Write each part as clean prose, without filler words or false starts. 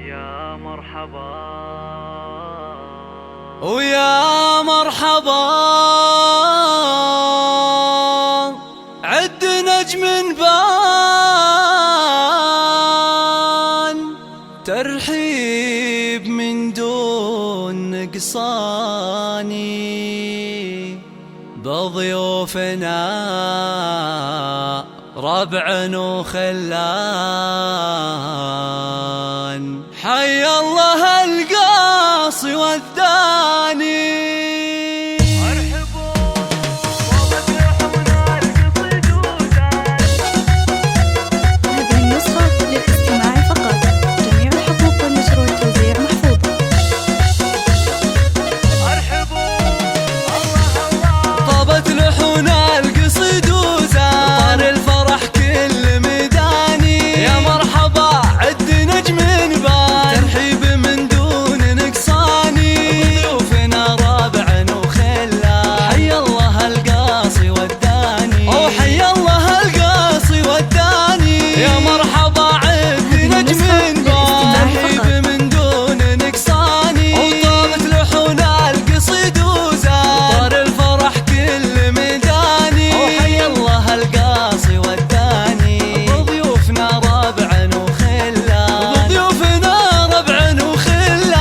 يا مرحبا ويا مرحبا عد نجم بان ترحيب من دون نقصاني بضيوفنا ربع وخلان حي الله القاصي والثاني هذه النسخة للاستماع فقط. جميع الحقوق والنشر والتوزيع محفوظة. طابت لحونا القصيد وزار الفرح كل ميداني يا مرحبا عد نجم بان ترحيب من دون نقصاني ضيوفنا رابع وخلا حي الله القاصي والداني او حي الله القاصي والداني يا مرحبا عد نجم بان ترحيب من دون نقصاني وطابت لحونا القصيد وزار الفرح كل ميداني او حي الله القاصي والداني ضيوفنا ربع وخلان ضيوفنا ربع وخلان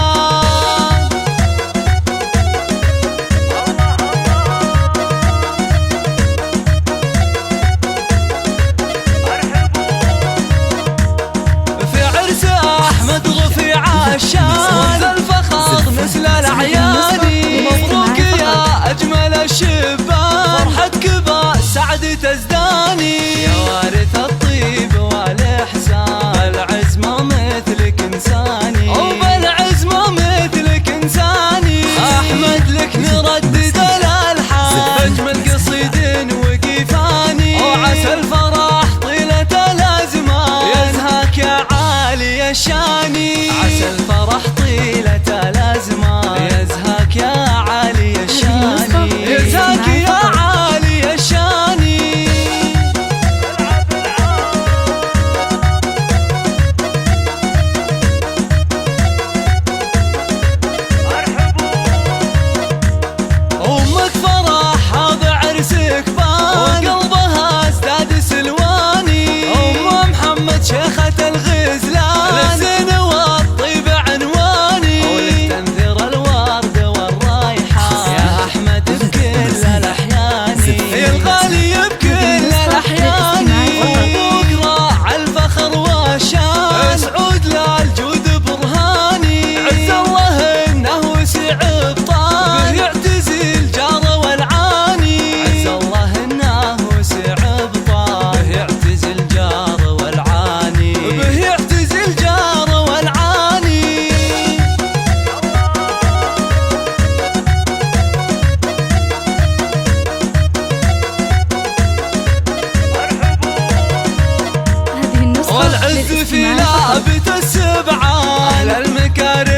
في عرس احمد رفيع الشان الفخر مثل الاعياني مبروك يا اجمل الشبان فرحتك بسعد تزداني يا وارث الطيب والاحسان بالعزمه مثلك انساني او بالعزمه مثلك انساني احمد لك نردد الالحان اجمل قصيد وقيفاني وعسى الفرح طيله الازمان يزهاك يا عالي الشاني عسى الفرح طيله الازمان يزهاك يا عالي الشاني يزهاك يا عالي الشاني أمك فرح هذا عرسك بان وقلبها ازداد سلواني أم محمد شيخة الغزلان للزين والطيب عنواني ولك تنثر الورد والرايحة يا أحمد بكل الأحيان يا الغالي بكل الأحيان أبوك راعى الفخر والشان سعود للجود برهاني عز الله إنه وسع بطان به يعتزي الجار والعاني عز الله إنه وسع بطان به يعتزي الجار والعاني به يعتزي الجار والعاني هذه النسخة والعز في للاستماع فقط. لابة السبعان أهل المكارم